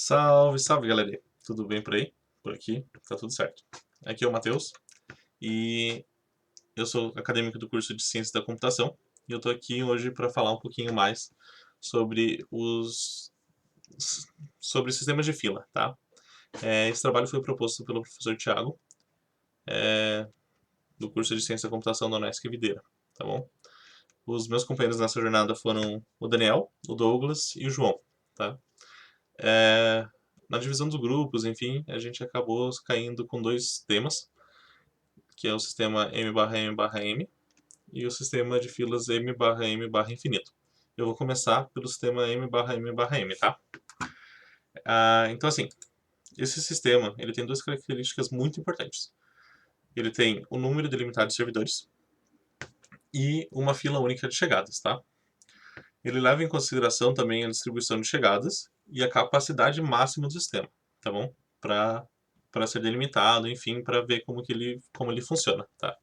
Salve, salve, galerinha. Tudo bem por aí? Por aqui, tá tudo certo. Aqui é o Matheus e eu sou acadêmico do curso de Ciência da Computação e eu tô aqui hoje para falar um pouquinho mais sobre sobre sistemas de fila, tá? Esse trabalho foi proposto pelo professor Tiago, do curso de Ciência da Computação da Unesc Videira, tá bom? Os meus companheiros nessa jornada foram o Daniel, o Douglas e o João, tá? É, Na divisão dos grupos, enfim, a gente acabou caindo com dois temas, que é o sistema M/M/M e o sistema de filas M/M/infinito. Eu vou começar pelo sistema M/M/M, tá? Então, assim, esse sistema ele tem duas características muito importantes. Ele tem o número delimitado de servidores e uma fila única de chegadas, tá? Ele leva em consideração também a distribuição de chegadas e a capacidade máxima do sistema, tá bom? Para ser delimitado, enfim, para ver como ele funciona, tá?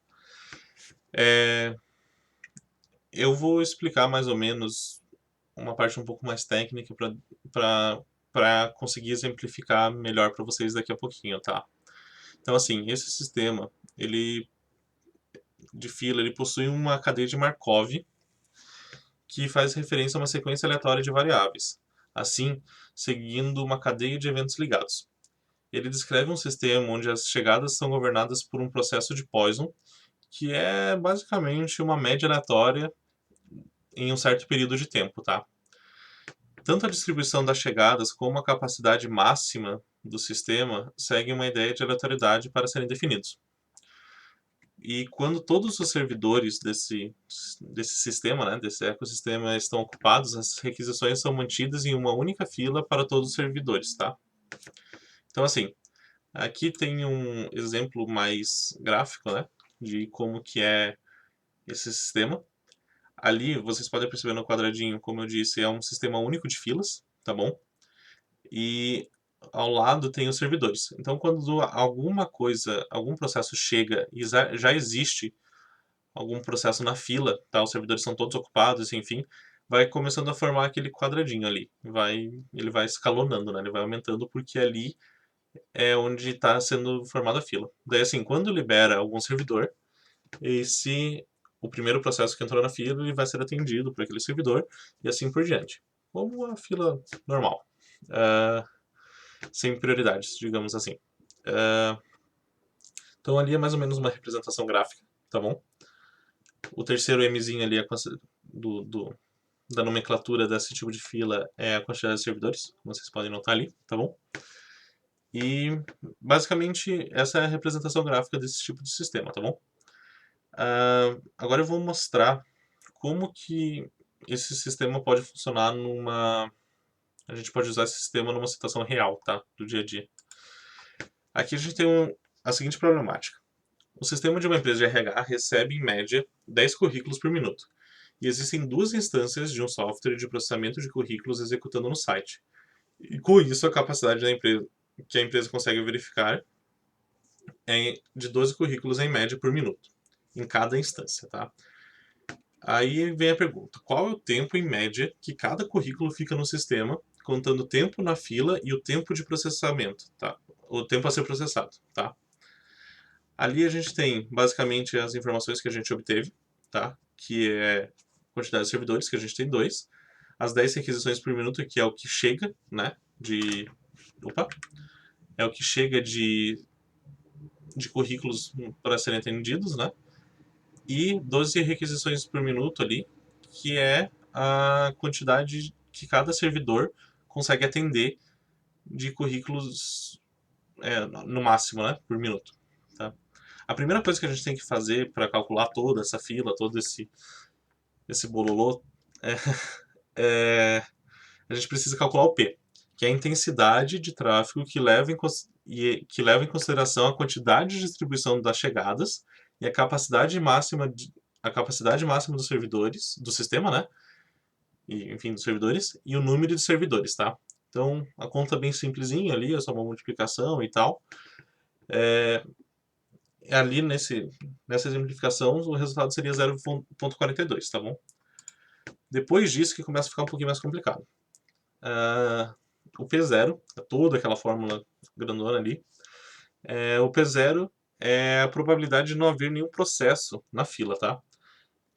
É, eu vou explicar mais ou menos uma parte um pouco mais técnica para conseguir exemplificar melhor para vocês daqui a pouquinho, tá? Então, assim, esse sistema, ele de fila, ele possui uma cadeia de Markov que faz referência a uma sequência aleatória de variáveis, assim, seguindo uma cadeia de eventos ligados. Ele descreve um sistema onde as chegadas são governadas por um processo de Poisson, que é basicamente uma média aleatória em um certo período de tempo, tá? Tanto a distribuição das chegadas como a capacidade máxima do sistema seguem uma ideia de aleatoriedade para serem definidos. E quando todos os servidores desse sistema, né, desse ecossistema estão ocupados, as requisições são mantidas em uma única fila para todos os servidores, tá? Então, assim, aqui tem um exemplo mais gráfico, né, de como que é esse sistema. Ali, vocês podem perceber no quadradinho, como eu disse, é um sistema único de filas, tá bom? E ao lado tem os servidores. Então, quando alguma coisa, algum processo chega e já existe algum processo na fila, tá? Os servidores são todos ocupados, enfim, vai começando a formar aquele quadradinho ali. Ele vai escalonando, né? Ele vai aumentando porque ali é onde está sendo formada a fila. Daí, assim, quando libera algum servidor, esse o primeiro processo que entrou na fila ele vai ser atendido por aquele servidor e assim por diante. Como a fila normal. Uh, Sem prioridades, digamos assim. Uh, então ali é mais ou menos uma representação gráfica, tá bom? O terceiro Mzinho ali é do, do, da nomenclatura desse tipo de fila é a quantidade de servidores, como vocês podem notar ali, tá bom? E basicamente essa é a representação gráfica desse tipo de sistema, tá bom? Agora eu vou mostrar como que esse sistema pode funcionar numa... A gente pode usar esse sistema numa situação real, tá? Do dia a dia. Aqui a gente tem a seguinte problemática. O sistema de uma empresa de RH recebe, em média, 10 currículos por minuto. E existem duas instâncias de um software de processamento de currículos executando no site. E com isso, a capacidade da empresa, que a empresa consegue verificar é de 12 currículos em média por minuto, em cada instância, tá? Aí vem a pergunta, qual é o tempo em média que cada currículo fica no sistema, contando o tempo na fila e o tempo de processamento, tá? O tempo a ser processado, tá? Ali a gente tem basicamente as informações que a gente obteve, tá? Que é a quantidade de servidores, que a gente tem dois, as 10 requisições por minuto, que é o que chega, né? Opa! É o que chega de currículos para serem atendidos, né? E 12 requisições por minuto ali, que é a quantidade que cada servidor consegue atender de currículos no máximo, né? Por minuto, tá? A primeira coisa que a gente tem que fazer para calcular toda essa fila, todo esse bololô, é, a gente precisa calcular o P, que é a intensidade de tráfego que leva em consideração a quantidade de distribuição das chegadas e a capacidade máxima dos servidores, do sistema, né? E, enfim, dos servidores, e o número de servidores, tá? Então, a conta é bem simplesinha ali, é só uma multiplicação e tal. Ali nessa exemplificação, o resultado seria 0,42, tá bom? Depois disso que começa a ficar um pouquinho mais complicado. O P0, toda aquela fórmula grandona ali. O P0 é a probabilidade de não haver nenhum processo na fila, tá?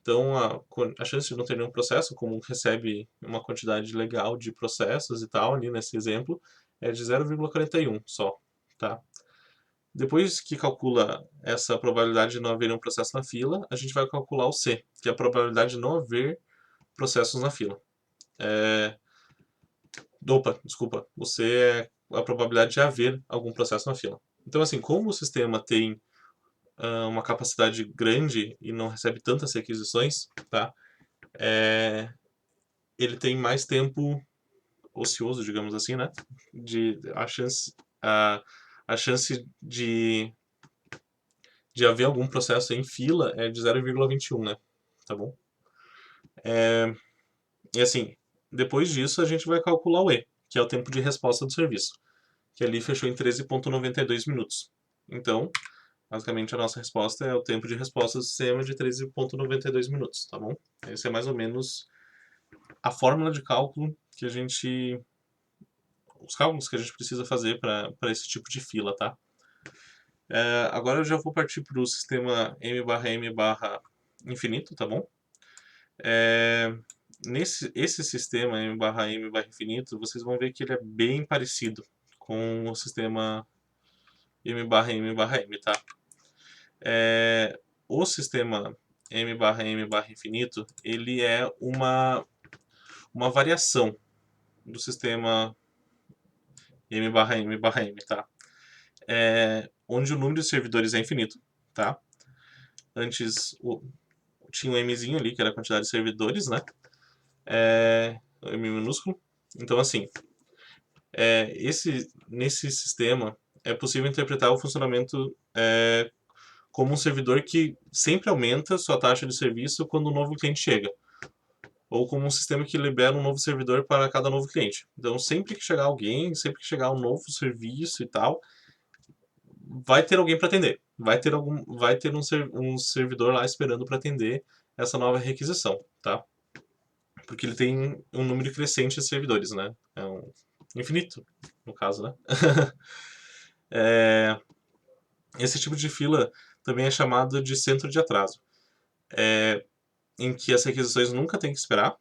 Então, a chance de não ter nenhum processo, como recebe uma quantidade legal de processos e tal, ali nesse exemplo, é de 0,41 só, tá? Depois que calcula essa probabilidade de não haver nenhum processo na fila, a gente vai calcular o C, que é a probabilidade de não haver processos na fila. Desculpa. O C é a probabilidade de haver algum processo na fila. Então, assim, como o sistema tem uma capacidade grande e não recebe tantas requisições, tá? Ele tem mais tempo ocioso, digamos assim, né? A, a chance de haver algum processo em fila é de 0,21, né? Tá bom? E assim, depois disso a gente vai calcular o E, que é o tempo de resposta do serviço, que ali fechou em 13,92 minutos. Então, basicamente a nossa resposta é o tempo de resposta do sistema de 13,92 minutos, tá bom? Essa é mais ou menos a fórmula de cálculo que a gente... os cálculos que a gente precisa fazer para esse tipo de fila, tá? Agora eu já vou partir para o sistema M/M/infinito, tá bom? Esse sistema M/M/infinito, vocês vão ver que ele é bem parecido com o sistema M/M/M, tá? O sistema M/M/infinito, ele é uma variação do sistema M/M/M, tá? Onde o número de servidores é infinito, tá? Antes tinha um Mzinho ali, que era a quantidade de servidores, né? M minúsculo. Então, assim, nesse sistema é possível interpretar o funcionamento como um servidor que sempre aumenta sua taxa de serviço quando um novo cliente chega, ou como um sistema que libera um novo servidor para cada novo cliente. Então, sempre que chegar alguém, sempre que chegar um novo serviço e tal, vai ter alguém para atender. Vai ter um servidor lá esperando para atender essa nova requisição, tá? Porque ele tem um número crescente de servidores, né? É um infinito, no caso, né? Esse tipo de fila também é chamado de centro de atraso, em que as requisições nunca têm que esperar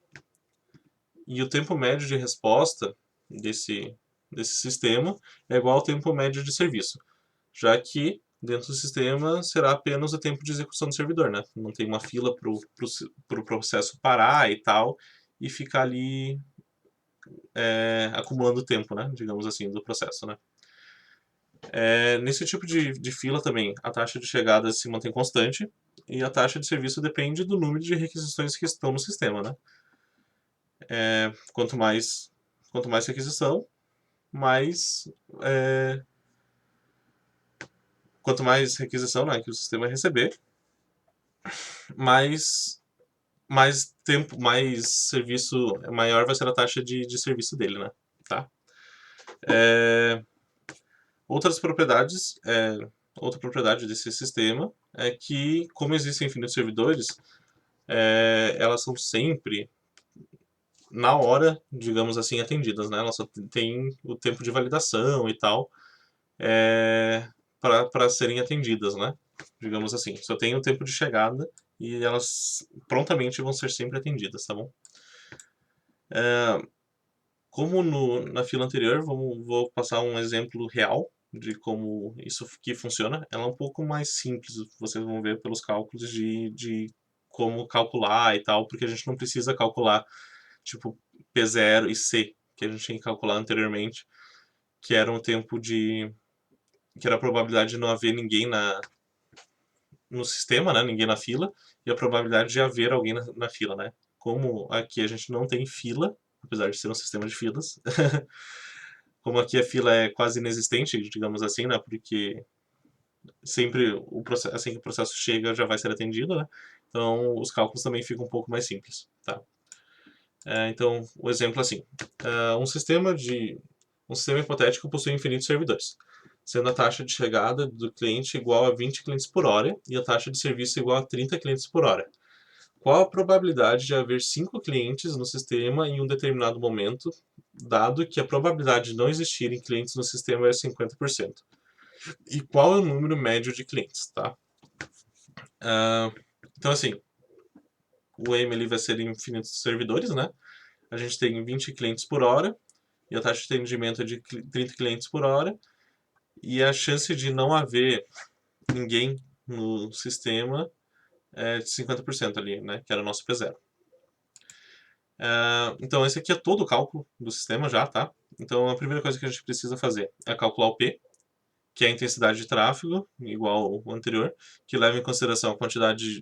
e o tempo médio de resposta desse sistema é igual ao tempo médio de serviço, já que dentro do sistema será apenas o tempo de execução do servidor, né? Não tem uma fila para o processo parar e tal, e ficar ali acumulando tempo, né? Digamos assim, do processo, né? Nesse tipo de fila também, a taxa de chegada se mantém constante e a taxa de serviço depende do número de requisições que estão no sistema, né? Quanto mais requisição, mais quanto mais requisição, né, que o sistema receber, mais tempo, mais serviço, maior vai ser a taxa de serviço dele, né? Tá? Outras propriedades, outra propriedade desse sistema é que, como existem infinitos servidores, elas são sempre na hora, digamos assim, atendidas, né? Elas só têm o tempo de validação e tal para serem atendidas, né? Digamos assim, só tem o tempo de chegada e elas prontamente vão ser sempre atendidas, tá bom? Como na fila anterior, vou passar um exemplo real de como isso que funciona. Ela é um pouco mais simples, vocês vão ver pelos cálculos de como calcular e tal, porque a gente não precisa calcular tipo P0 e C, que a gente tinha que calcular anteriormente, que era um tempo que era a probabilidade de não haver ninguém no sistema, né, ninguém na fila, e a probabilidade de haver alguém na fila, né? Como aqui a gente não tem fila, apesar de ser um sistema de filas, como aqui a fila é quase inexistente, digamos assim, né, porque sempre assim que o processo chega já vai ser atendido, né? Então os cálculos também ficam um pouco mais simples, tá? Então o exemplo é assim: um sistema hipotético possui infinitos servidores, sendo a taxa de chegada do cliente igual a 20 clientes por hora e a taxa de serviço igual a 30 clientes por hora. Qual a probabilidade de haver 5 clientes no sistema em um determinado momento dado que a probabilidade de não existirem clientes no sistema é 50%. E qual é o número médio de clientes, tá? Então, assim, o M ele vai ser infinitos servidores, né? A gente tem 20 clientes por hora, e a taxa de atendimento é de 30 clientes por hora, e a chance de não haver ninguém no sistema é de 50% ali, né? Que era o nosso P0. Então, esse aqui é todo o cálculo do sistema já, tá? Então, a primeira coisa que a gente precisa fazer é calcular o P, que é a intensidade de tráfego, igual ao anterior, que leva em consideração a quantidade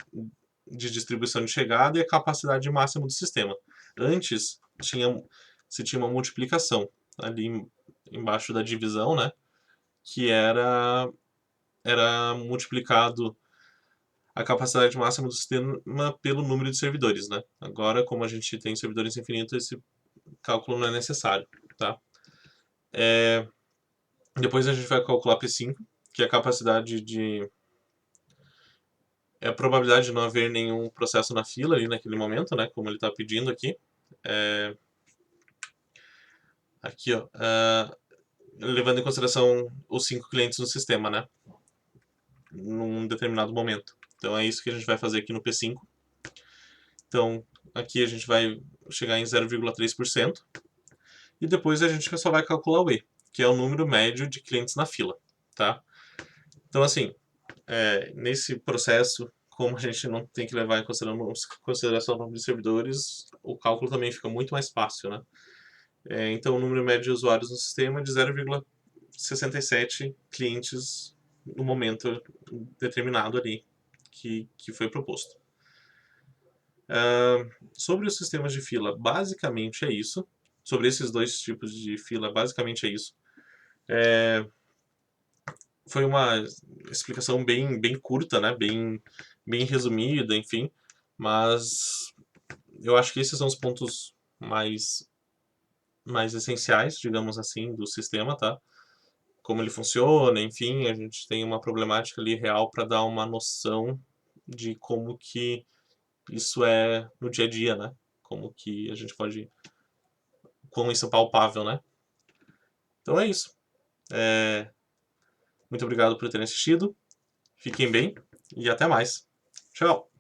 de distribuição de chegada e a capacidade máxima do sistema. Antes, se tinha uma multiplicação ali embaixo da divisão, né? Que era multiplicado a capacidade máxima do sistema pelo número de servidores, né? Agora, como a gente tem servidores infinitos, esse cálculo não é necessário, tá? Depois a gente vai calcular P5, que é a capacidade de... É a probabilidade de não haver nenhum processo na fila ali naquele momento, né? Como ele está pedindo aqui. Aqui, ó. Levando em consideração os 5 clientes no sistema, né? Num determinado momento. Então é isso que a gente vai fazer aqui no P5. Então, aqui a gente vai chegar em 0,3%. E depois a gente só vai calcular o E, que é o número médio de clientes na fila, tá? Então, assim, nesse processo, como a gente não tem que levar em consideração o número de servidores, o cálculo também fica muito mais fácil, né? Então, o número médio de usuários no sistema é de 0,67 clientes no momento determinado ali que foi proposto. Sobre os sistemas de fila, basicamente é isso. Sobre esses dois tipos de fila, basicamente é isso. Foi uma explicação bem curta, né? Bem resumida, enfim. Mas eu acho que esses são os pontos mais essenciais, digamos assim, do sistema, tá? Como ele funciona, enfim, a gente tem uma problemática ali real para dar uma noção de como que isso é no dia a dia, né? Como que a gente pode... Como isso é palpável, né? Então é isso. Muito obrigado por terem assistido. Fiquem bem e até mais. Tchau!